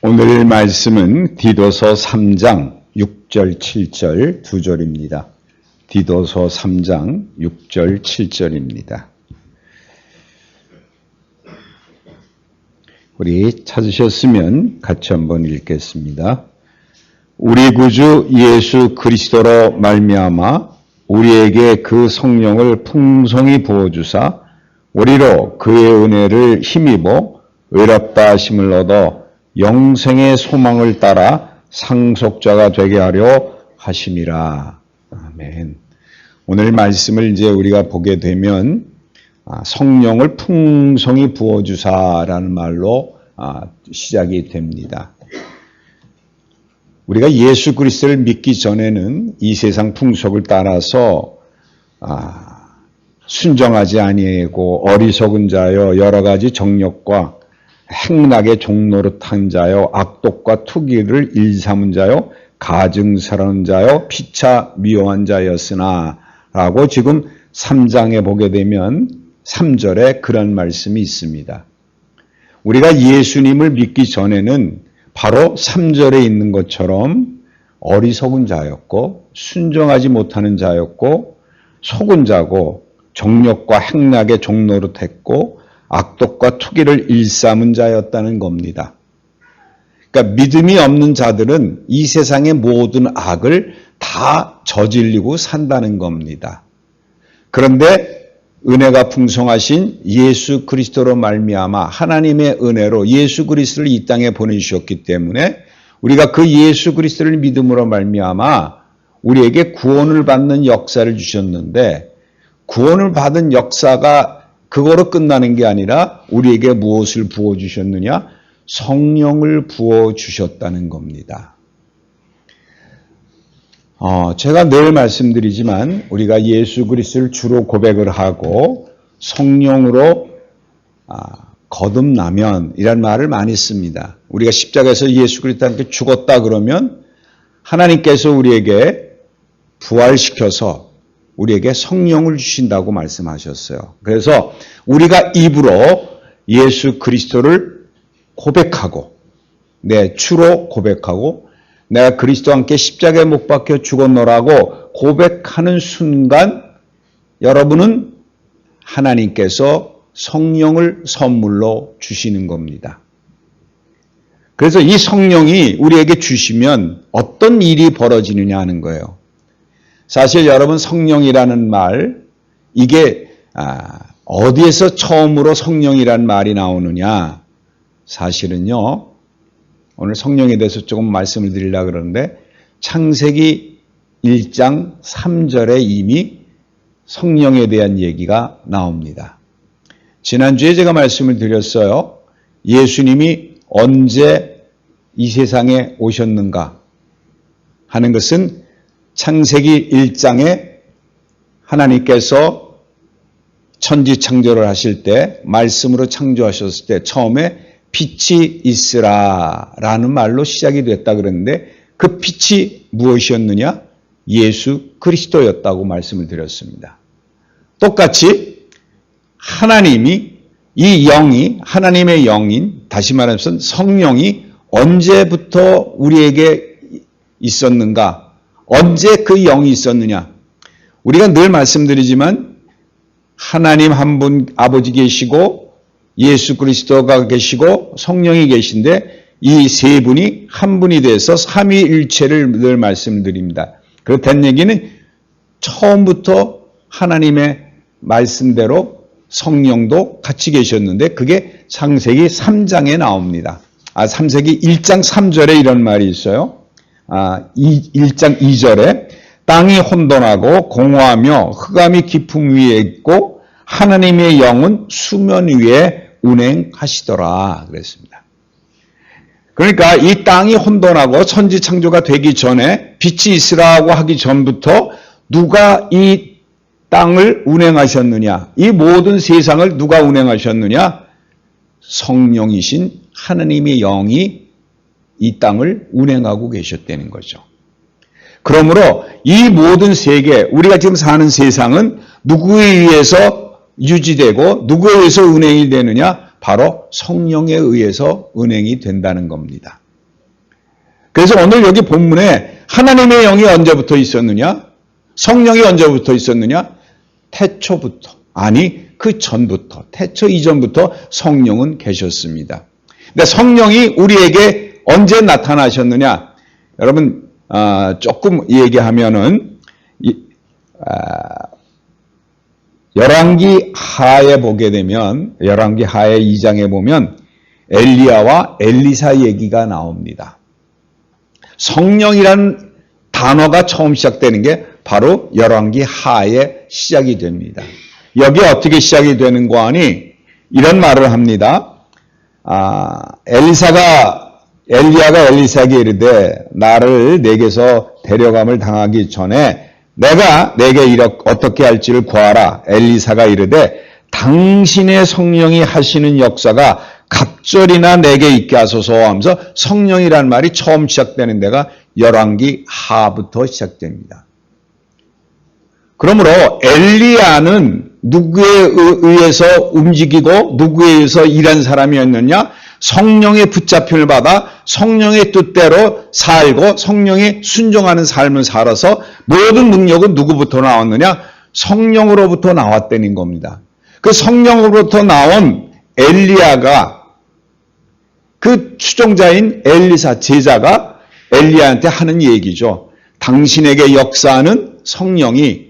오늘 말씀은 디도서 3장 6절 7절 두 절입니다. 디도서 3장 6절 7절입니다. 우리 찾으셨으면 같이 한번 읽겠습니다. 우리 구주 예수 그리스도로 말미암아 우리에게 그 성령을 풍성히 부어주사 우리로 그의 은혜를 힘입어 의롭다 하심을 얻어 영생의 소망을 따라 상속자가 되게 하려 하심이라. 아멘. 오늘 말씀을 이제 우리가 보게 되면 성령을 풍성히 부어주사라는 말로 시작이 됩니다. 우리가 예수 그리스도를 믿기 전에는 이 세상 풍속을 따라서 순정하지 아니하고 어리석은 자여 여러 가지 정욕과 행락의 종노릇한 자여 악독과 투기를 일삼은 자여 가증스러운 자여 피차 미워한 자였으나 라고 지금 3장에 보게 되면 3절에 그런 말씀이 있습니다. 우리가 예수님을 믿기 전에는 바로 3절에 있는 것처럼 어리석은 자였고 순정하지 못하는 자였고 속은 자고 정욕과 행락의 종노릇했고 악독과 투기를 일삼은 자였다는 겁니다. 그러니까 믿음이 없는 자들은 이 세상의 모든 악을 다 저질리고 산다는 겁니다. 그런데 은혜가 풍성하신 예수 그리스도로 말미암아 하나님의 은혜로 예수 그리스도를 이 땅에 보내주셨기 때문에 우리가 그 예수 그리스도를 믿음으로 말미암아 우리에게 구원을 받는 역사를 주셨는데 구원을 받은 역사가 그거로 끝나는 게 아니라 우리에게 무엇을 부어주셨느냐? 성령을 부어주셨다는 겁니다. 제가 늘 말씀드리지만 우리가 예수 그리스도를 주로 고백을 하고 성령으로 거듭나면 이란 말을 많이 씁니다. 우리가 십자가에서 예수 그리스도와 함께 죽었다 그러면 하나님께서 우리에게 부활시켜서 우리에게 성령을 주신다고 말씀하셨어요. 그래서 우리가 입으로 예수 그리스도를 고백하고 내 주로 고백하고 내가 그리스도와 함께 십자가에 못 박혀 죽었노라고 고백하는 순간 여러분은 하나님께서 성령을 선물로 주시는 겁니다. 그래서 이 성령이 우리에게 주시면 어떤 일이 벌어지느냐 하는 거예요. 사실 여러분 성령이라는 말 이게 어디에서 처음으로 성령이라는 말이 나오느냐 사실은요 오늘 성령에 대해서 조금 말씀을 드리려고 그러는데 창세기 1장 3절에 이미 성령에 대한 얘기가 나옵니다. 지난주에 제가 말씀을 드렸어요. 예수님이 언제 이 세상에 오셨는가 하는 것은 창세기 1장에 하나님께서 천지 창조를 하실 때 말씀으로 창조하셨을 때 처음에 빛이 있으라라는 말로 시작이 됐다 그랬는데 그 빛이 무엇이었느냐? 예수 그리스도였다고 말씀을 드렸습니다. 똑같이 하나님이 이 영이 하나님의 영인 다시 말해서 성령이 언제부터 우리에게 있었는가? 언제 그 영이 있었느냐? 우리가 늘 말씀드리지만 하나님 한 분 아버지 계시고 예수 그리스도가 계시고 성령이 계신데 이 세 분이 한 분이 돼서 삼위일체를 늘 말씀드립니다. 그렇다는 얘기는 처음부터 하나님의 말씀대로 성령도 같이 계셨는데 그게 창세기 3장에 나옵니다. 창세기 1장 3절에 이런 말이 있어요. 1장 2절에 땅이 혼돈하고 공허하며 흑암이 깊음 위에 있고 하나님의 영은 수면 위에 운행하시더라 그랬습니다. 그러니까 이 땅이 혼돈하고 천지 창조가 되기 전에 빛이 있으라고 하기 전부터 누가 이 땅을 운행하셨느냐? 이 모든 세상을 누가 운행하셨느냐? 성령이신 하나님의 영이 이 땅을 운행하고 계셨다는 거죠. 그러므로 이 모든 세계, 우리가 지금 사는 세상은 누구에 의해서 유지되고 누구에 의해서 운행이 되느냐? 바로 성령에 의해서 운행이 된다는 겁니다. 그래서 오늘 여기 본문에 하나님의 영이 언제부터 있었느냐? 성령이 언제부터 있었느냐? 태초부터. 아니, 그 전부터, 태초 이전부터 성령은 계셨습니다. 근데 성령이 우리에게 언제 나타나셨느냐? 여러분, 조금 얘기하면은, 열왕기 하에 보게 되면, 열왕기 하의 2장에 보면 엘리야와 엘리사 얘기가 나옵니다. 성령이라는 단어가 처음 시작되는 게 바로 열왕기 하에 시작이 됩니다. 여기 어떻게 시작이 되는 거 하니 이런 말을 합니다. 엘리야가 엘리사에게 이르되 나를 내게서 데려감을 당하기 전에 내가 내게 어떻게 할지를 구하라. 엘리사가 이르되 당신의 성령이 하시는 역사가 갑절이나 내게 있게 하소서 하면서 성령이란 말이 처음 시작되는 데가 열왕기 하부터 시작됩니다. 그러므로 엘리야는 누구에 의해서 움직이고 누구에 의해서 일한 사람이었느냐? 성령의 붙잡힘을 받아 성령의 뜻대로 살고 성령에 순종하는 삶을 살아서 모든 능력은 누구부터 나왔느냐? 성령으로부터 나왔다는 겁니다. 그 성령으로부터 나온 엘리야가 그 추종자인 엘리사 제자가 엘리야한테 하는 얘기죠. 당신에게 역사하는 성령이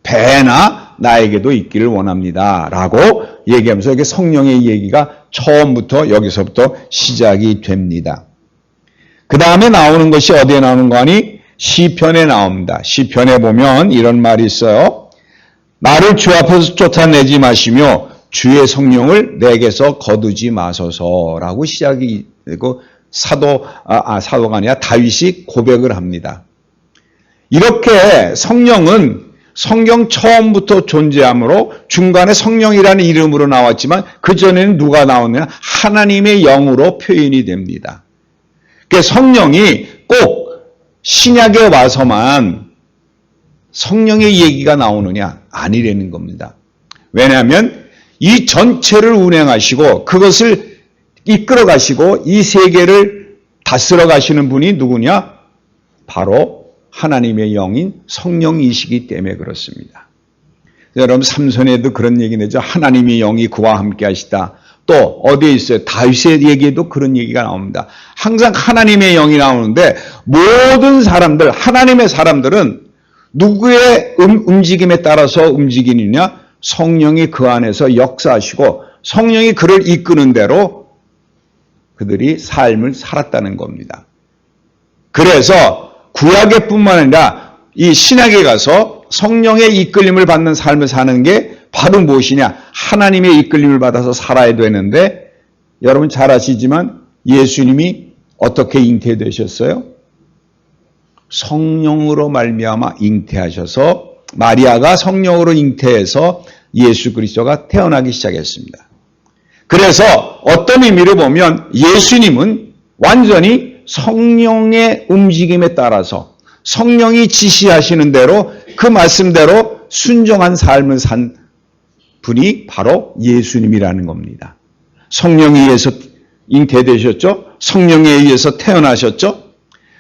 배나 나에게도 있기를 원합니다. 라고 얘기하면서 이게 성령의 얘기가 처음부터 여기서부터 시작이 됩니다. 그 다음에 나오는 것이 어디에 나오는 거 아니? 시편에 나옵니다. 시편에 보면 이런 말이 있어요. 나를 주 앞에서 쫓아내지 마시며 주의 성령을 내게서 거두지 마소서라고 시작이 되고 사도가 아니라 다윗이 고백을 합니다. 이렇게 성령은 성경 처음부터 존재하므로 중간에 성령이라는 이름으로 나왔지만 그전에는 누가 나오느냐? 하나님의 영으로 표현이 됩니다. 그러니까 성령이 꼭 신약에 와서만 성령의 얘기가 나오느냐? 아니라는 겁니다. 왜냐하면 이 전체를 운행하시고 그것을 이끌어 가시고 이 세계를 다스려 가시는 분이 누구냐? 바로 하나님의 영인 성령이시기 때문에 그렇습니다. 여러분 삼손에도 그런 얘기 내죠. 하나님의 영이 그와 함께 하시다. 또 어디에 있어요? 다윗의 얘기에도 그런 얘기가 나옵니다. 항상 하나님의 영이 나오는데 모든 사람들, 하나님의 사람들은 누구의 움직임에 따라서 움직이느냐? 성령이 그 안에서 역사하시고 성령이 그를 이끄는 대로 그들이 삶을 살았다는 겁니다. 그래서 구약에 뿐만 아니라 이 신약에 가서 성령의 이끌림을 받는 삶을 사는 게 바로 무엇이냐? 하나님의 이끌림을 받아서 살아야 되는데 여러분 잘 아시지만 예수님이 어떻게 잉태되셨어요? 성령으로 말미암아 잉태하셔서 마리아가 성령으로 잉태해서 예수 그리스도가 태어나기 시작했습니다. 그래서 어떤 의미로 보면 예수님은 완전히 성령의 움직임에 따라서 성령이 지시하시는 대로 그 말씀대로 순종한 삶을 산 분이 바로 예수님이라는 겁니다. 성령에 의해서 잉태되셨죠? 성령에 의해서 태어나셨죠?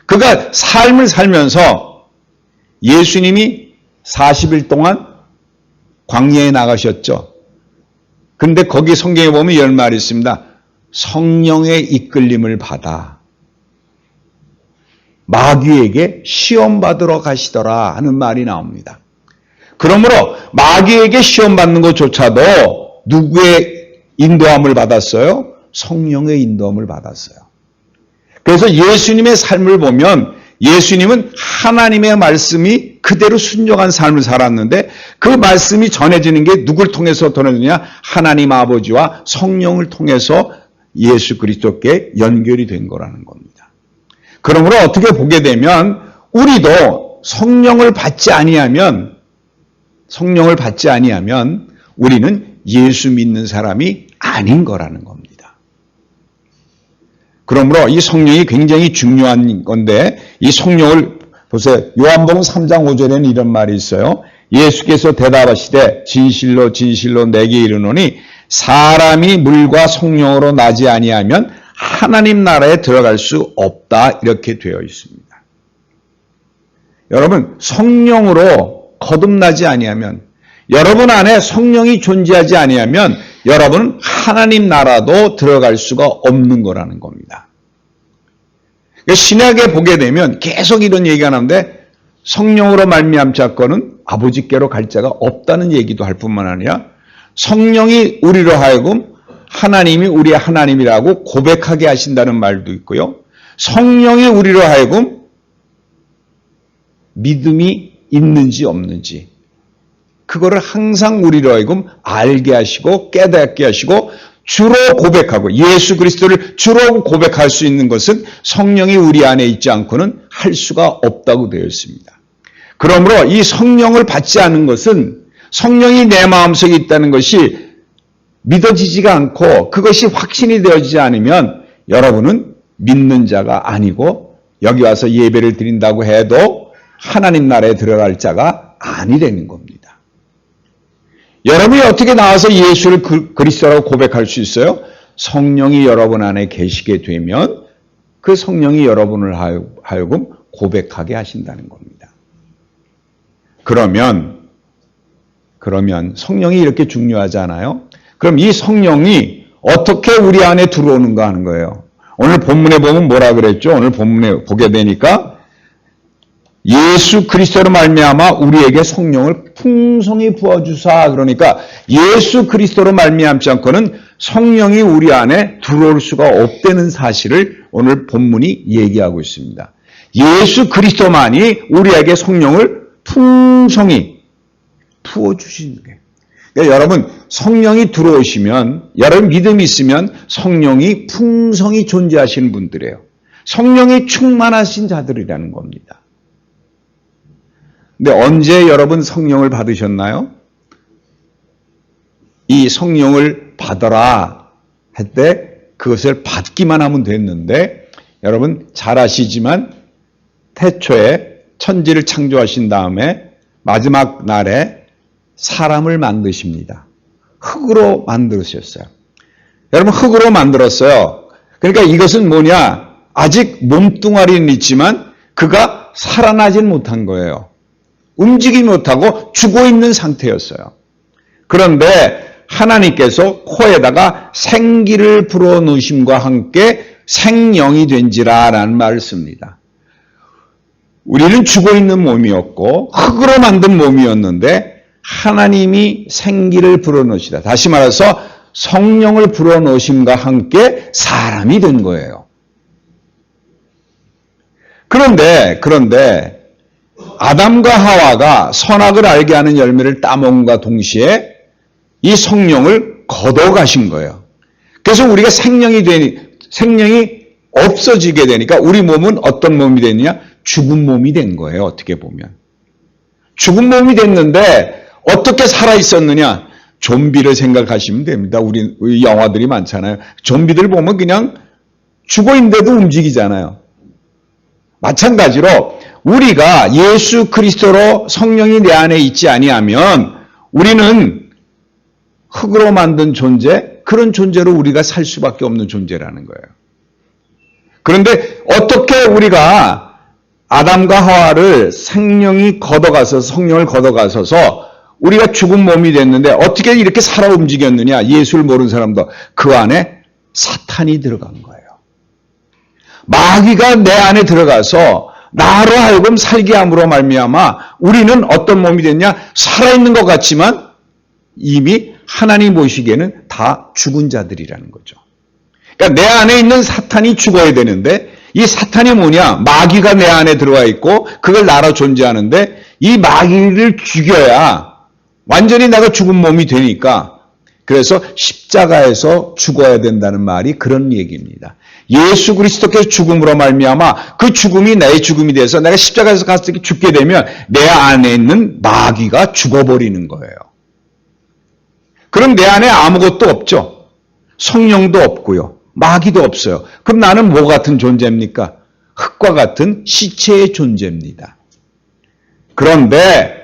그가 삶을 살면서 예수님이 40일 동안 광야에 나가셨죠. 그런데 거기 성경에 보면 이런 말이 있습니다. 성령의 이끌림을 받아 마귀에게 시험받으러 가시더라 하는 말이 나옵니다. 그러므로 마귀에게 시험받는 것조차도 누구의 인도함을 받았어요? 성령의 인도함을 받았어요. 그래서 예수님의 삶을 보면 예수님은 하나님의 말씀이 그대로 순종한 삶을 살았는데 그 말씀이 전해지는 게 누굴 통해서 전해지냐? 하나님 아버지와 성령을 통해서 예수 그리스도께 연결이 된 거라는 겁니다. 그러므로 어떻게 보게 되면 우리도 성령을 받지 아니하면 우리는 예수 믿는 사람이 아닌 거라는 겁니다. 그러므로 이 성령이 굉장히 중요한 건데 이 성령을 보세요. 요한복음 3장 5절에는 이런 말이 있어요. 예수께서 대답하시되 진실로 진실로 내게 이르노니 사람이 물과 성령으로 나지 아니하면 하나님 나라에 들어갈 수 없다 이렇게 되어 있습니다. 여러분, 성령으로 거듭나지 아니하면, 여러분 안에 성령이 존재하지 아니하면 여러분은 하나님 나라도 들어갈 수가 없는 거라는 겁니다. 신약에 보게 되면 계속 이런 얘기가 나오는데, 성령으로 말미암 자권은 아버지께로 갈 자가 없다는 얘기도 할 뿐만 아니라 성령이 우리로 하여금 하나님이 우리의 하나님이라고 고백하게 하신다는 말도 있고요. 성령이 우리로 하여금 믿음이 있는지 없는지 그거를 항상 우리로 하여금 알게 하시고 깨닫게 하시고 주로 고백하고 예수 그리스도를 주로 고백할 수 있는 것은 성령이 우리 안에 있지 않고는 할 수가 없다고 되어 있습니다. 그러므로 이 성령을 받지 않은 것은 성령이 내 마음속에 있다는 것이 믿어지지가 않고 그것이 확신이 되어지지 않으면 여러분은 믿는 자가 아니고 여기 와서 예배를 드린다고 해도 하나님 나라에 들어갈 자가 아니라는 겁니다. 여러분이 어떻게 나와서 예수를 그리스도라고 고백할 수 있어요? 성령이 여러분 안에 계시게 되면 그 성령이 여러분을 하여금 고백하게 하신다는 겁니다. 그러면 성령이 이렇게 중요하지 않아요? 그럼 이 성령이 어떻게 우리 안에 들어오는가 하는 거예요. 오늘 본문에 보면 뭐라 그랬죠? 오늘 본문에 보게 되니까 예수 그리스도로 말미암아 우리에게 성령을 풍성히 부어주사. 그러니까 예수 그리스도로 말미암지 않고는 성령이 우리 안에 들어올 수가 없다는 사실을 오늘 본문이 얘기하고 있습니다. 예수 그리스도만이 우리에게 성령을 풍성히 부어주시는 거예요. 그러니까 여러분, 성령이 들어오시면, 여러분 믿음이 있으면 성령이 풍성히 존재하시는 분들이에요. 성령이 충만하신 자들이라는 겁니다. 근데 언제 여러분 성령을 받으셨나요? 이 성령을 받아라 할 때 그것을 받기만 하면 됐는데, 여러분 잘 아시지만 태초에 천지를 창조하신 다음에 마지막 날에 사람을 만드십니다. 흙으로 만드셨어요. 여러분 흙으로 만들었어요. 그러니까 이것은 뭐냐? 아직 몸뚱아리는 있지만 그가 살아나진 못한 거예요. 움직이지 못하고 죽어있는 상태였어요. 그런데 하나님께서 코에다가 생기를 불어넣으심과 함께 생령이 된지라 라는 말을 씁니다. 우리는 죽어있는 몸이었고 흙으로 만든 몸이었는데 하나님이 생기를 불어넣으시다. 다시 말해서 성령을 불어넣으심과 함께 사람이 된 거예요. 그런데 아담과 하와가 선악을 알게 하는 열매를 따먹음과 동시에 이 성령을 걷어가신 거예요. 그래서 우리가 생명이 없어지게 되니까 우리 몸은 어떤 몸이 됐냐? 죽은 몸이 된 거예요. 어떻게 보면. 죽은 몸이 됐는데 어떻게 살아있었느냐? 좀비를 생각하시면 됩니다. 우리 영화들이 많잖아요. 좀비들 보면 그냥 죽어있는데도 움직이잖아요. 마찬가지로 우리가 예수 그리스도로 성령이 내 안에 있지 아니하면 우리는 흙으로 만든 존재, 그런 존재로 우리가 살 수밖에 없는 존재라는 거예요. 그런데 어떻게 우리가 아담과 하와를 성령을 걷어가셔서 우리가 죽은 몸이 됐는데 어떻게 이렇게 살아 움직였느냐? 예수를 모르는 사람도 그 안에 사탄이 들어간 거예요. 마귀가 내 안에 들어가서 나로 하여금 살게 함으로 말미암아 우리는 어떤 몸이 됐냐? 살아있는 것 같지만 이미 하나님 보시기에는 다 죽은 자들이라는 거죠. 그러니까 내 안에 있는 사탄이 죽어야 되는데 이 사탄이 뭐냐? 마귀가 내 안에 들어와 있고 그걸 나로 존재하는데 이 마귀를 죽여야 완전히 내가 죽은 몸이 되니까 그래서 십자가에서 죽어야 된다는 말이 그런 얘기입니다. 예수 그리스도께서 죽음으로 말미암아 그 죽음이 나의 죽음이 돼서 내가 십자가에서 가서 죽게 되면 내 안에 있는 마귀가 죽어버리는 거예요. 그럼 내 안에 아무것도 없죠. 성령도 없고요. 마귀도 없어요. 그럼 나는 뭐 같은 존재입니까? 흙과 같은 시체의 존재입니다. 그런데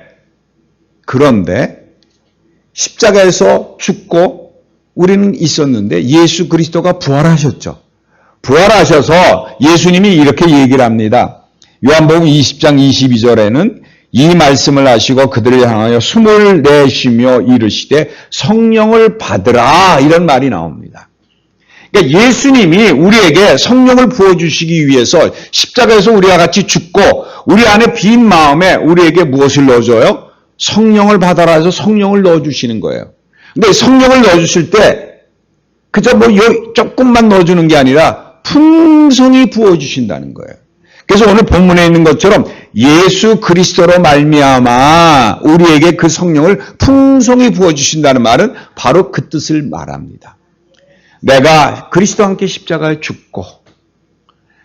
십자가에서 죽고 우리는 있었는데 예수 그리스도가 부활하셨죠. 부활하셔서 예수님이 이렇게 얘기를 합니다. 요한복음 20장 22절에는 이 말씀을 하시고 그들을 향하여 숨을 내쉬며 이르시되 성령을 받으라, 이런 말이 나옵니다. 그러니까 예수님이 우리에게 성령을 부어주시기 위해서 십자가에서 우리와 같이 죽고 우리 안에 빈 마음에 우리에게 무엇을 넣어줘요? 성령을 받아라 해서 성령을 넣어주시는 거예요. 근데 성령을 넣어주실 때 그저 조금만 넣어주는 게 아니라 풍성히 부어주신다는 거예요. 그래서 오늘 본문에 있는 것처럼 예수 그리스도로 말미암아 우리에게 그 성령을 풍성히 부어주신다는 말은 바로 그 뜻을 말합니다. 내가 그리스도와 함께 십자가에 죽고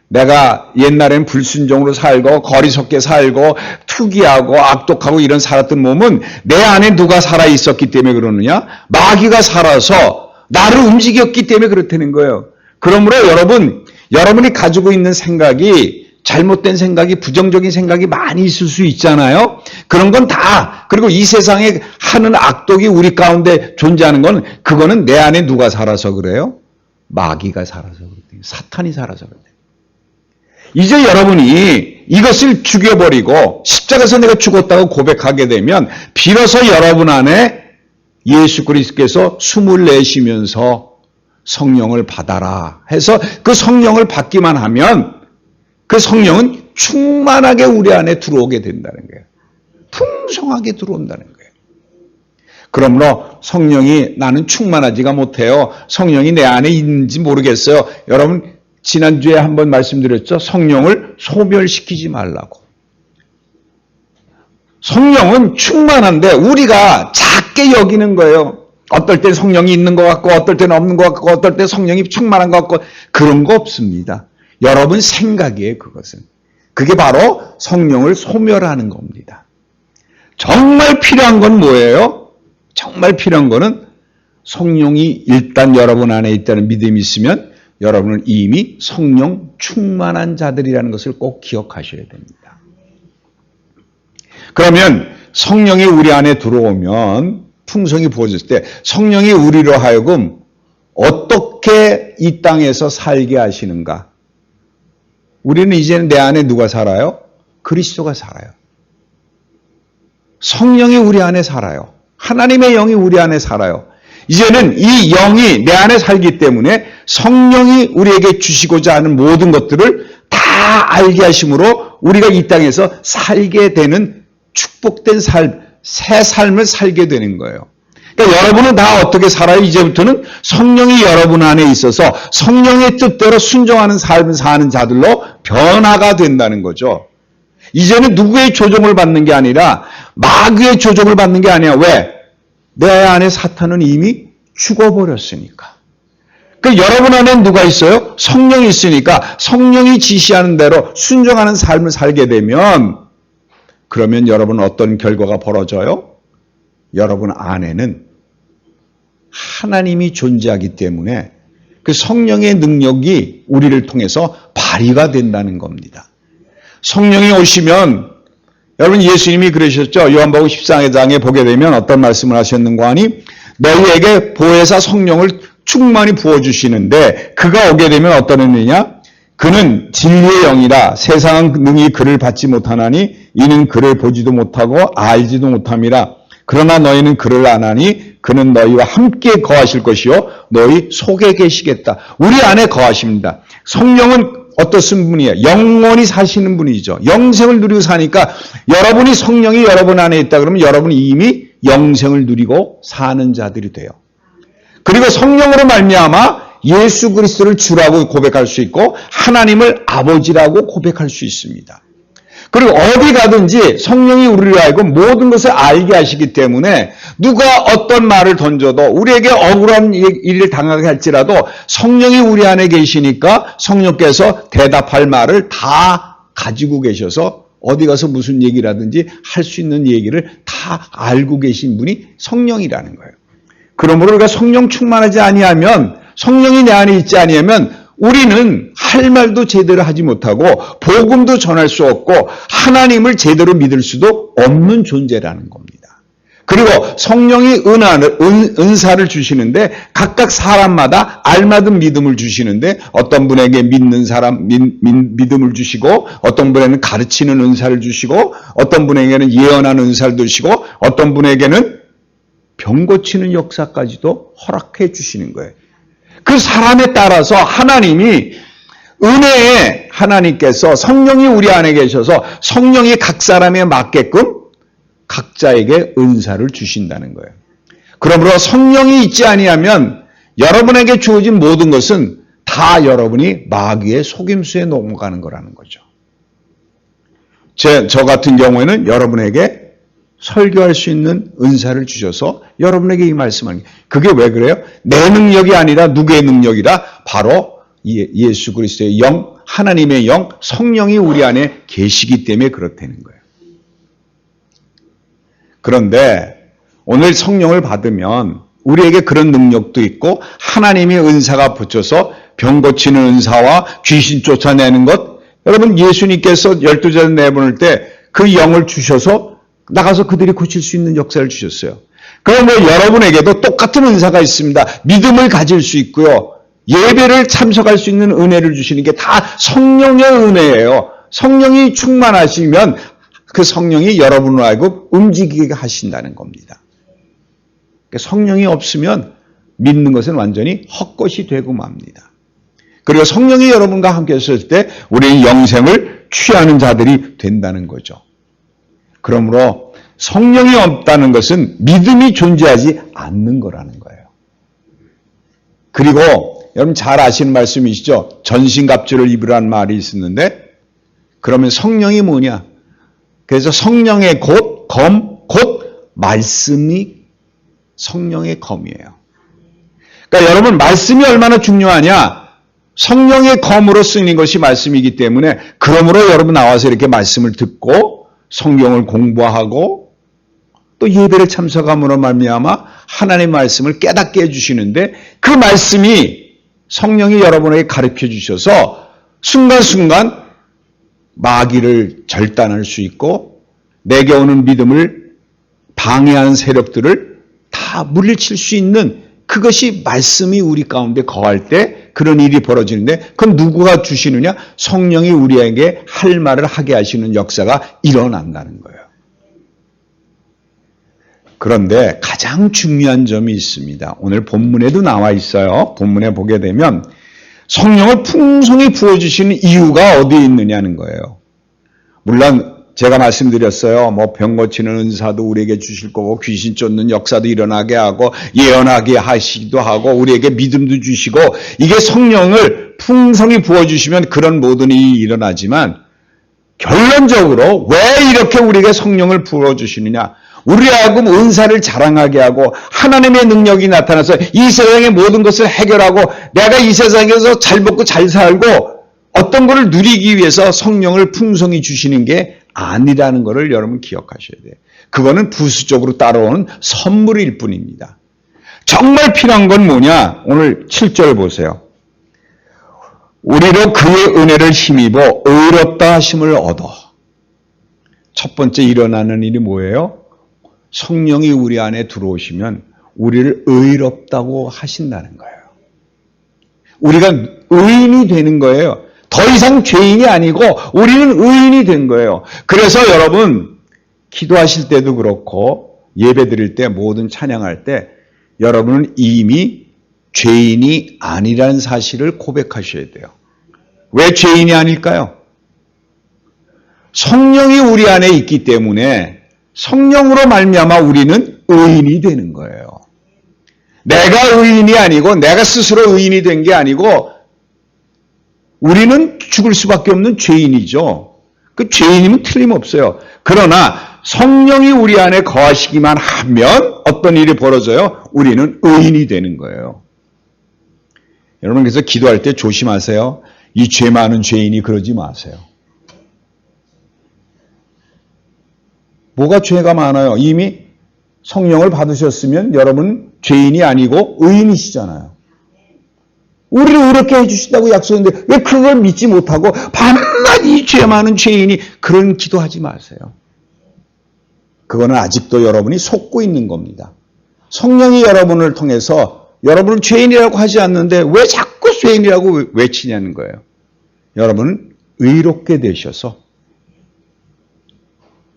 내가 옛날엔 불순종으로 살고 거리석게 살고 투기하고 악독하고 이런 살았던 몸은 내 안에 누가 살아있었기 때문에 그러느냐? 마귀가 살아서 나를 움직였기 때문에 그렇다는 거예요. 그러므로 여러분이 가지고 있는 생각이 잘못된 생각이, 부정적인 생각이 많이 있을 수 있잖아요. 그런 건 다, 그리고 이 세상에 하는 악독이 우리 가운데 존재하는 건 그거는 내 안에 누가 살아서 그래요? 마귀가 살아서 그래요. 사탄이 살아서 그래요. 이제 여러분이 이것을 죽여버리고 십자가에서 내가 죽었다고 고백하게 되면 비로소 여러분 안에 예수 그리스도께서 숨을 내쉬면서 성령을 받아라 해서 그 성령을 받기만 하면 그 성령은 충만하게 우리 안에 들어오게 된다는 거예요. 풍성하게 들어온다는 거예요. 그러므로 성령이 나는 충만하지가 못해요. 성령이 내 안에 있는지 모르겠어요. 여러분 지난주에 한번 말씀드렸죠. 성령을 소멸시키지 말라고. 성령은 충만한데 우리가 작게 여기는 거예요. 어떨 때 성령이 있는 것 같고 어떨 때는 없는 것 같고 어떨 때 성령이 충만한 것 같고 그런 거 없습니다. 여러분 생각이에요. 그것은. 그게 바로 성령을 소멸하는 겁니다. 정말 필요한 건 뭐예요? 정말 필요한 거는 성령이 일단 여러분 안에 있다는 믿음이 있으면 여러분은 이미 성령 충만한 자들이라는 것을 꼭 기억하셔야 됩니다. 그러면 성령이 우리 안에 들어오면 풍성이 부어졌을 때 성령이 우리로 하여금 어떻게 이 땅에서 살게 하시는가? 우리는 이제는 내 안에 누가 살아요? 그리스도가 살아요. 성령이 우리 안에 살아요. 하나님의 영이 우리 안에 살아요. 이제는 이 영이 내 안에 살기 때문에 성령이 우리에게 주시고자 하는 모든 것들을 다 알게 하심으로 우리가 이 땅에서 살게 되는 축복된 삶, 새 삶을 살게 되는 거예요. 그러니까 여러분은 다 어떻게 살아요? 이제부터는 성령이 여러분 안에 있어서 성령의 뜻대로 순종하는 삶을 사는 자들로 변화가 된다는 거죠. 이제는 누구의 조종을 받는 게 아니라 마귀의 조종을 받는 게 아니야. 왜? 내 안에 사탄은 이미 죽어버렸으니까. 그러니까 여러분 안에 누가 있어요? 성령이 있으니까 성령이 지시하는 대로 순종하는 삶을 살게 되면 그러면 여러분은 어떤 결과가 벌어져요? 여러분 안에는 하나님이 존재하기 때문에 그 성령의 능력이 우리를 통해서 발휘가 된다는 겁니다. 성령이 오시면 여러분 예수님이 그러셨죠. 요한복음 14장에 보게 되면 어떤 말씀을 하셨는가 하니 너희에게 보혜사 성령을 충만히 부어주시는데 그가 오게 되면 어떤 의미냐? 그는 진리의 영이라 세상은 능히 그를 받지 못하나니 이는 그를 보지도 못하고 알지도 못함이라. 그러나 너희는 그를 아나니 그는 너희와 함께 거하실 것이요 너희 속에 계시겠다. 우리 안에 거하십니다. 성령은 어떻신 분이에요? 영원히 사시는 분이죠. 영생을 누리고 사니까 여러분이 성령이 여러분 안에 있다 그러면 여러분이 이미 영생을 누리고 사는 자들이 돼요. 그리고 성령으로 말미암아 예수 그리스도를 주라고 고백할 수 있고 하나님을 아버지라고 고백할 수 있습니다. 그리고 어디 가든지 성령이 우리를 알고 모든 것을 알게 하시기 때문에 누가 어떤 말을 던져도 우리에게 억울한 일을 당하게 할지라도 성령이 우리 안에 계시니까 성령께서 대답할 말을 다 가지고 계셔서 어디 가서 무슨 얘기를 하든지 할 수 있는 얘기를 다 알고 계신 분이 성령이라는 거예요. 그러므로 우리가 성령 충만하지 아니하면 성령이 내 안에 있지 아니하면 우리는 할 말도 제대로 하지 못하고 복음도 전할 수 없고 하나님을 제대로 믿을 수도 없는 존재라는 겁니다. 그리고 성령이 은사를 주시는데 각각 사람마다 알맞은 믿음을 주시는데 어떤 분에게 믿는 사람 믿음을 주시고 어떤 분에게는 가르치는 은사를 주시고 어떤 분에게는 예언하는 은사를 주시고 어떤 분에게는 병 고치는 역사까지도 허락해 주시는 거예요. 그 사람에 따라서 하나님이 은혜에 하나님께서 성령이 우리 안에 계셔서 성령이 각 사람에 맞게끔 각자에게 은사를 주신다는 거예요. 그러므로 성령이 있지 아니하면 여러분에게 주어진 모든 것은 다 여러분이 마귀의 속임수에 넘어가는 거라는 거죠. 저 같은 경우에는 여러분에게 설교할 수 있는 은사를 주셔서 여러분에게 이 말씀을 그게 왜 그래요? 내 능력이 아니라 누구의 능력이라? 바로 예수 그리스도의 영, 하나님의 영, 성령이 우리 안에 계시기 때문에 그렇다는 거예요. 그런데 오늘 성령을 받으면 우리에게 그런 능력도 있고 하나님의 은사가 붙여서 병 고치는 은사와 귀신 쫓아내는 것, 여러분 예수님께서 12제자 내보낼 때 그 영을 주셔서 나가서 그들이 고칠 수 있는 역사를 주셨어요. 그러면 여러분에게도 똑같은 은사가 있습니다. 믿음을 가질 수 있고요. 예배를 참석할 수 있는 은혜를 주시는 게 다 성령의 은혜예요. 성령이 충만하시면 그 성령이 여러분을 알고 움직이게 하신다는 겁니다. 성령이 없으면 믿는 것은 완전히 헛것이 되고 맙니다. 그리고 성령이 여러분과 함께 있을 때 우리는 영생을 취하는 자들이 된다는 거죠. 그러므로 성령이 없다는 것은 믿음이 존재하지 않는 거라는 거예요. 그리고 여러분 잘 아시는 말씀이시죠? 전신갑주를 입으라는 말이 있었는데 그러면 성령이 뭐냐? 그래서 성령의 곧 말씀이 성령의 검이에요. 그러니까 여러분 말씀이 얼마나 중요하냐? 성령의 검으로 쓰이는 것이 말씀이기 때문에 그러므로 여러분 나와서 이렇게 말씀을 듣고 성경을 공부하고 또 예배를 참석함으로 말미암아 하나님의 말씀을 깨닫게 해주시는데 그 말씀이 성령이 여러분에게 가르쳐 주셔서 순간순간 마귀를 절단할 수 있고 내게 오는 믿음을 방해하는 세력들을 다 물리칠 수 있는 그것이 말씀이 우리 가운데 거할 때 그런 일이 벌어지는데 그건 누구가 주시느냐? 성령이 우리에게 할 말을 하게 하시는 역사가 일어난다는 거예요. 그런데 가장 중요한 점이 있습니다. 오늘 본문에도 나와 있어요. 본문에 보게 되면 성령을 풍성히 부어주시는 이유가 어디에 있느냐는 거예요. 물론 제가 말씀드렸어요. 뭐 병 고치는 은사도 우리에게 주실 거고 귀신 쫓는 역사도 일어나게 하고 예언하게 하시기도 하고 우리에게 믿음도 주시고 이게 성령을 풍성히 부어주시면 그런 모든 일이 일어나지만 결론적으로 왜 이렇게 우리에게 성령을 부어주시느냐? 우리하고 은사를 자랑하게 하고 하나님의 능력이 나타나서 이 세상의 모든 것을 해결하고 내가 이 세상에서 잘 먹고 잘 살고 어떤 것을 누리기 위해서 성령을 풍성히 주시는 게 아니라는 것을 여러분 기억하셔야 돼요. 그거는 부수적으로 따라오는 선물일 뿐입니다. 정말 필요한 건 뭐냐? 오늘 7절 보세요. 우리로 그의 은혜를 힘입어 의롭다 하심을 얻어. 첫 번째 일어나는 일이 뭐예요? 성령이 우리 안에 들어오시면 우리를 의롭다고 하신다는 거예요. 우리가 의인이 되는 거예요. 더 이상 죄인이 아니고 우리는 의인이 된 거예요. 그래서 여러분 기도하실 때도 그렇고 예배 드릴 때 모든 찬양할 때 여러분은 이미 죄인이 아니라는 사실을 고백하셔야 돼요. 왜 죄인이 아닐까요? 성령이 우리 안에 있기 때문에 성령으로 말미암아 우리는 의인이 되는 거예요. 내가 의인이 아니고 내가 스스로 의인이 된 게 아니고 우리는 죽을 수밖에 없는 죄인이죠. 그 죄인이면 틀림없어요. 그러나 성령이 우리 안에 거하시기만 하면 어떤 일이 벌어져요? 우리는 의인이 되는 거예요. 여러분 그래서 기도할 때 조심하세요. 이 죄 많은 죄인이 그러지 마세요. 뭐가 죄가 많아요? 이미 성령을 받으셨으면 여러분 죄인이 아니고 의인이시잖아요. 우리를 의롭게 해주신다고 약속했는데 왜 그걸 믿지 못하고 밤낮 이 죄 많은 죄인이 그런 기도하지 마세요. 그거는 아직도 여러분이 속고 있는 겁니다. 성령이 여러분을 통해서 여러분을 죄인이라고 하지 않는데 왜 자꾸 죄인이라고 외치냐는 거예요. 여러분은 의롭게 되셔서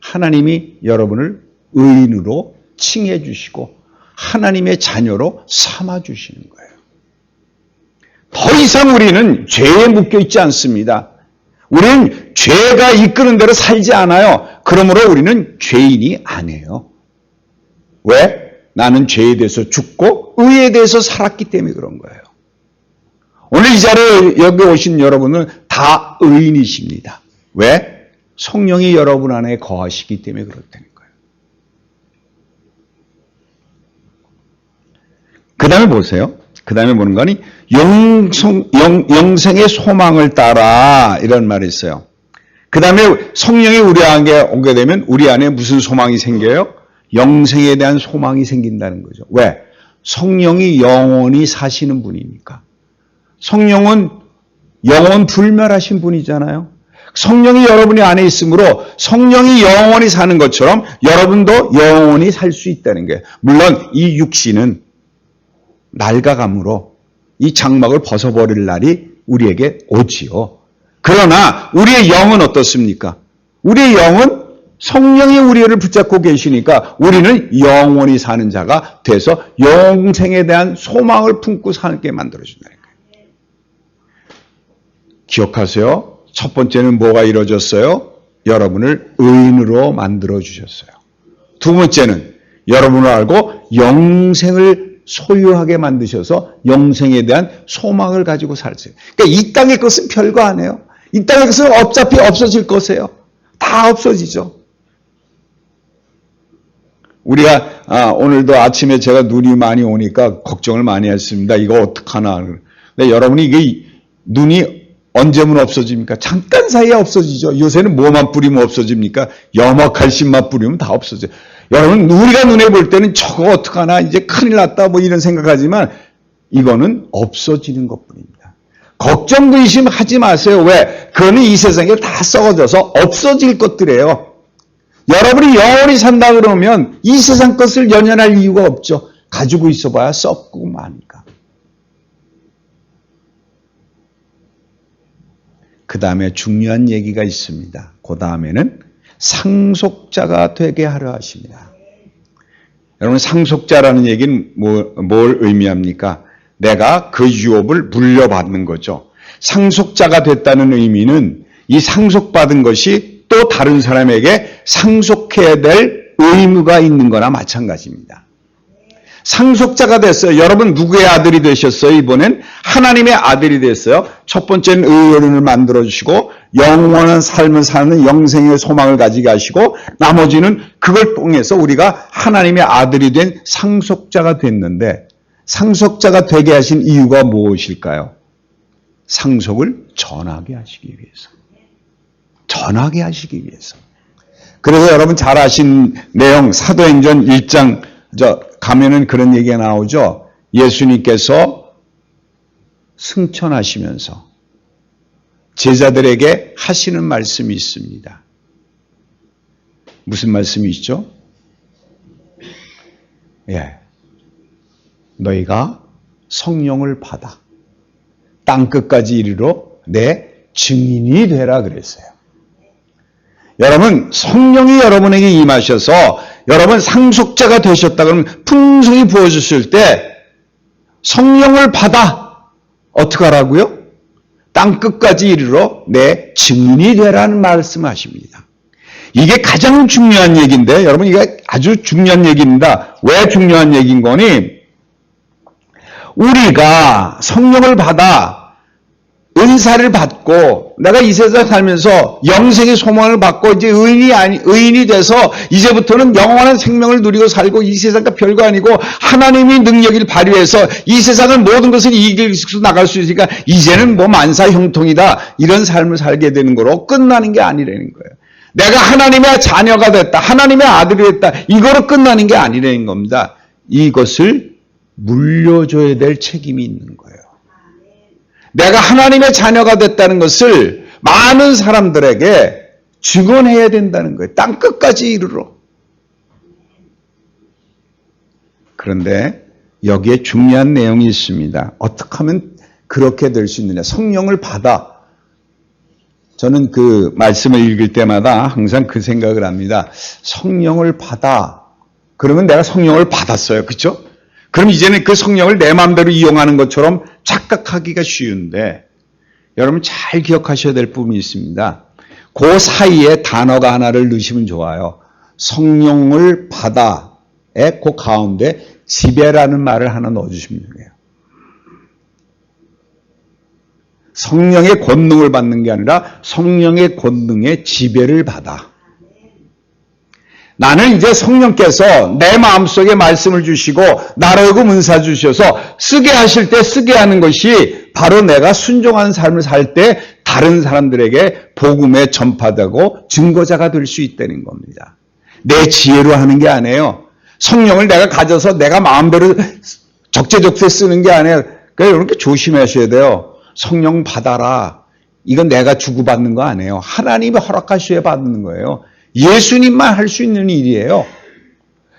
하나님이 여러분을 의인으로 칭해 주시고 하나님의 자녀로 삼아 주시는 거예요. 더 이상 우리는 죄에 묶여 있지 않습니다. 우리는 죄가 이끄는 대로 살지 않아요. 그러므로 우리는 죄인이 아니에요. 왜? 나는 죄에 대해서 죽고 의에 대해서 살았기 때문에 그런 거예요. 오늘 이 자리에 여기 오신 여러분은 다 의인이십니다. 왜? 성령이 여러분 안에 거하시기 때문에 그렇다는 거예요. 그 다음에 보세요. 그 다음에 보는 거니 영생의 소망을 따라 이런 말이 있어요. 그 다음에 성령이 우리 안에 오게 되면 우리 안에 무슨 소망이 생겨요? 영생에 대한 소망이 생긴다는 거죠. 왜? 성령이 영원히 사시는 분이니까. 성령은 영원 불멸하신 분이잖아요. 성령이 여러분이 안에 있으므로 성령이 영원히 사는 것처럼 여러분도 영원히 살 수 있다는 거예요. 물론 이 육신은 낡아감으로 이 장막을 벗어버릴 날이 우리에게 오지요. 그러나 우리의 영은 어떻습니까? 우리의 영은 성령이 우리를 붙잡고 계시니까 우리는 영원히 사는 자가 돼서 영생에 대한 소망을 품고 살게 만들어준다는 거예요. 기억하세요. 첫 번째는 뭐가 이루어졌어요? 여러분을 의인으로 만들어주셨어요. 두 번째는 여러분을 알고 영생을 소유하게 만드셔서 영생에 대한 소망을 가지고 살세요. 그러니까 이 땅의 것은 별거 아니에요. 이 땅의 것은 어차피 없어질 것이에요. 다 없어지죠. 우리가 오늘도 아침에 제가 눈이 많이 오니까 걱정을 많이 했습니다. 이거 어떡하나. 근데 여러분이 이게 눈이 언제면 없어집니까? 잠깐 사이에 없어지죠. 요새는 뭐만 뿌리면 없어집니까? 염화칼슘만 뿌리면 다 없어져요. 여러분 우리가 눈에 볼 때는 저거 어떡하나 이제 큰일 났다 뭐 이런 생각하지만 이거는 없어지는 것뿐입니다. 걱정 근심하지 마세요. 왜? 그거는 이 세상에 다 썩어져서 없어질 것들이에요. 여러분이 영원히 산다 그러면 이 세상 것을 연연할 이유가 없죠. 가지고 있어봐야 썩고 마니까. 그 다음에 중요한 얘기가 있습니다. 그 다음에는 상속자가 되게 하려 하십니다. 여러분 상속자라는 얘기는 뭘 의미합니까? 내가 그 유업을 물려받는 거죠. 상속자가 됐다는 의미는 이 상속받은 것이 또 다른 사람에게 상속해야 될 의무가 있는 거나 마찬가지입니다. 상속자가 됐어요. 여러분 누구의 아들이 되셨어요? 이번엔 하나님의 아들이 됐어요. 첫 번째는 의인을 만들어주시고 영원한 삶을 사는 영생의 소망을 가지게 하시고 나머지는 그걸 통해서 우리가 하나님의 아들이 된 상속자가 됐는데 상속자가 되게 하신 이유가 무엇일까요? 상속을 전하게 하시기 위해서. 전하게 하시기 위해서. 그래서 여러분 잘 아신 내용 사도행전 1장 가면은 그런 얘기가 나오죠. 예수님께서 승천하시면서 제자들에게 하시는 말씀이 있습니다. 무슨 말씀이 있죠? 너희가 성령을 받아 땅끝까지 이르러 내 증인이 되라 그랬어요. 여러분 성령이 여러분에게 임하셔서 여러분 상속자가 되셨다 그러면 풍성히 부어주실 때 성령을 받아 어떻게 하라고요? 땅끝까지 이르러 내 증인이 되라는 말씀하십니다. 이게 가장 중요한 얘기인데 여러분 이게 아주 중요한 얘기입니다. 왜 중요한 얘기인 거니? 우리가 성령을 받아 은사를 받고 내가 이 세상 살면서 영생의 소망을 받고 이제 의인이 돼서 이제부터는 영원한 생명을 누리고 살고 이 세상과 별거 아니고 하나님의 능력을 발휘해서 이 세상을 모든 것을 이길 수 나갈 수 있으니까 이제는 뭐 만사 형통이다 이런 삶을 살게 되는 거로 끝나는 게 아니라는 거예요. 내가 하나님의 자녀가 됐다. 하나님의 아들이 됐다. 이거로 끝나는 게 아니라는 겁니다. 이것을 물려줘야 될 책임이 있는 거예요. 내가 하나님의 자녀가 됐다는 것을 많은 사람들에게 증언해야 된다는 거예요. 땅끝까지 이르러. 그런데 여기에 중요한 내용이 있습니다. 어떻게 하면 그렇게 될 수 있느냐. 성령을 받아. 저는 그 말씀을 읽을 때마다 항상 그 생각을 합니다. 성령을 받아. 그러면 내가 성령을 받았어요. 그렇죠? 그럼 이제는 그 성령을 내 마음대로 이용하는 것처럼 착각하기가 쉬운데 여러분 잘 기억하셔야 될 부분이 있습니다. 그 사이에 단어가 하나를 넣으시면 좋아요. 성령을 받아의 그 가운데 지배라는 말을 하나 넣어주시면 돼요. 성령의 권능을 받는 게 아니라 성령의 권능의 지배를 받아. 나는 이제 성령께서 내 마음속에 말씀을 주시고 나라고 은사 주셔서 쓰게 하실 때 쓰게 하는 것이 바로 내가 순종한 삶을 살 때 다른 사람들에게 복음에 전파되고 증거자가 될 수 있다는 겁니다. 내 지혜로 하는 게 아니에요. 성령을 내가 가져서 내가 마음대로 적재적소에 쓰는 게 아니에요. 그러니까 이렇게 조심하셔야 돼요. 성령 받아라. 이건 내가 주고받는 거 아니에요. 하나님이 허락하셔야 받는 거예요. 예수님만 할 수 있는 일이에요.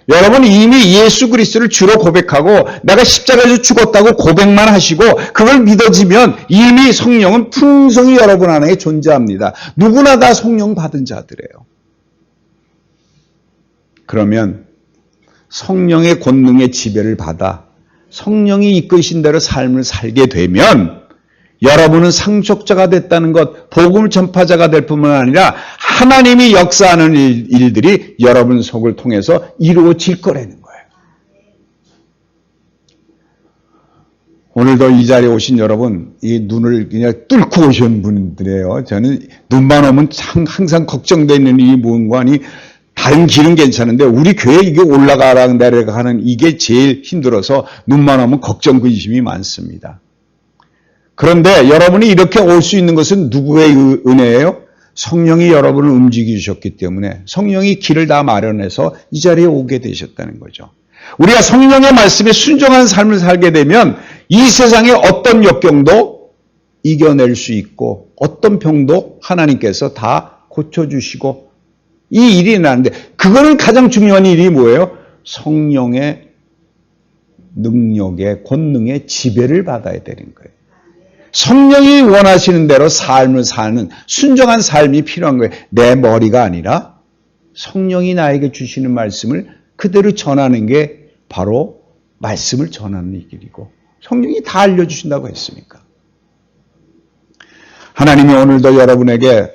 여러분 이미 예수 그리스도를 주로 고백하고 내가 십자가에서 죽었다고 고백만 하시고 그걸 믿어지면 이미 성령은 풍성히 여러분 안에 존재합니다. 누구나 다 성령 받은 자들이에요. 그러면 성령의 권능의 지배를 받아 성령이 이끄신 대로 삶을 살게 되면 여러분은 상속자가 됐다는 것, 복음 전파자가 될 뿐만 아니라 하나님이 역사하는 일들이 여러분 속을 통해서 이루어질 거라는 거예요. 오늘도 이 자리에 오신 여러분, 이 눈을 그냥 뚫고 오신 분들이에요. 저는 눈만 오면 항상 걱정되는 일이 뭔가 하니 다른 길은 괜찮은데 우리 교회 이게 올라가라 내려가는 이게 제일 힘들어서 눈만 오면 걱정 근심이 많습니다. 그런데 여러분이 이렇게 올 수 있는 것은 누구의 은혜예요? 성령이 여러분을 움직이셨기 때문에 성령이 길을 다 마련해서 이 자리에 오게 되셨다는 거죠. 우리가 성령의 말씀에 순종한 삶을 살게 되면 이 세상의 어떤 역경도 이겨낼 수 있고 어떤 병도 하나님께서 다 고쳐주시고 이 일이 나는데 그거는 가장 중요한 일이 뭐예요? 성령의 능력의 권능의 지배를 받아야 되는 거예요. 성령이 원하시는 대로 삶을 사는 순종한 삶이 필요한 거예요. 내 머리가 아니라 성령이 나에게 주시는 말씀을 그대로 전하는 게 바로 말씀을 전하는 길이고 성령이 다 알려주신다고 했으니까. 하나님이 오늘도 여러분에게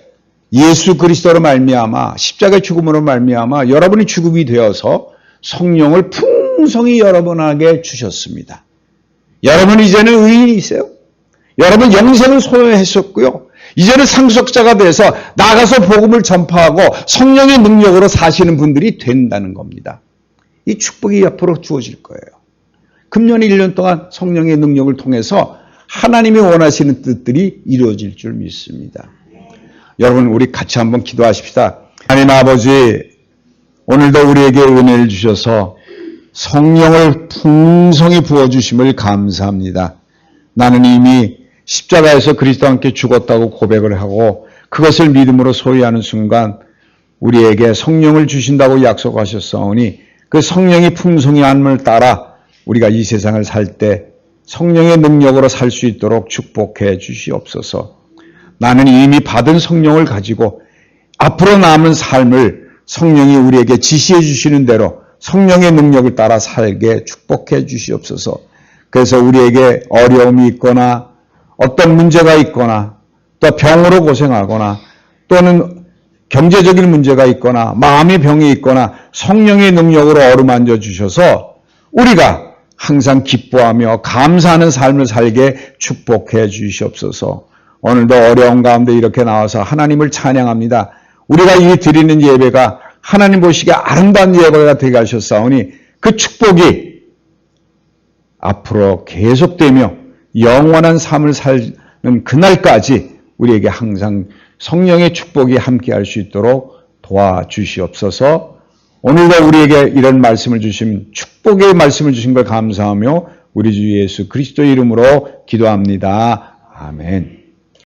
예수 그리스도로 말미암아 십자가의 죽음으로 말미암아 여러분이 죽음이 되어서 성령을 풍성히 여러분에게 주셨습니다. 여러분 이제는 의인이세요. 여러분 영생을 소유했었고요. 이제는 상속자가 돼서 나가서 복음을 전파하고 성령의 능력으로 사시는 분들이 된다는 겁니다. 이 축복이 옆으로 주어질 거예요. 금년 1년 동안 성령의 능력을 통해서 하나님이 원하시는 뜻들이 이루어질 줄 믿습니다. 여러분 우리 같이 한번 기도하십시다. 하나님 아버지 오늘도 우리에게 은혜를 주셔서 성령을 풍성히 부어주심을 감사합니다. 나는 이미 십자가에서 그리스도와 함께 죽었다고 고백을 하고 그것을 믿음으로 소유하는 순간 우리에게 성령을 주신다고 약속하셨사오니 그 성령이 풍성히 함을 따라 우리가 이 세상을 살 때 성령의 능력으로 살 수 있도록 축복해 주시옵소서. 나는 이미 받은 성령을 가지고 앞으로 남은 삶을 성령이 우리에게 지시해 주시는 대로 성령의 능력을 따라 살게 축복해 주시옵소서. 그래서 우리에게 어려움이 있거나 어떤 문제가 있거나 또 병으로 고생하거나 또는 경제적인 문제가 있거나 마음의 병이 있거나 성령의 능력으로 어루만져 주셔서 우리가 항상 기뻐하며 감사하는 삶을 살게 축복해 주시옵소서. 오늘도 어려운 가운데 이렇게 나와서 하나님을 찬양합니다. 우리가 이 드리는 예배가 하나님 보시기에 아름다운 예배가 되게 하셨사오니 그 축복이 앞으로 계속되며 영원한 삶을 사는 그날까지 우리에게 항상 성령의 축복이 함께할 수 있도록 도와주시옵소서. 오늘도 우리에게 이런 말씀을 주신 축복의 말씀을 주신 걸 감사하며 우리 주 예수 그리스도의 이름으로 기도합니다. 아멘.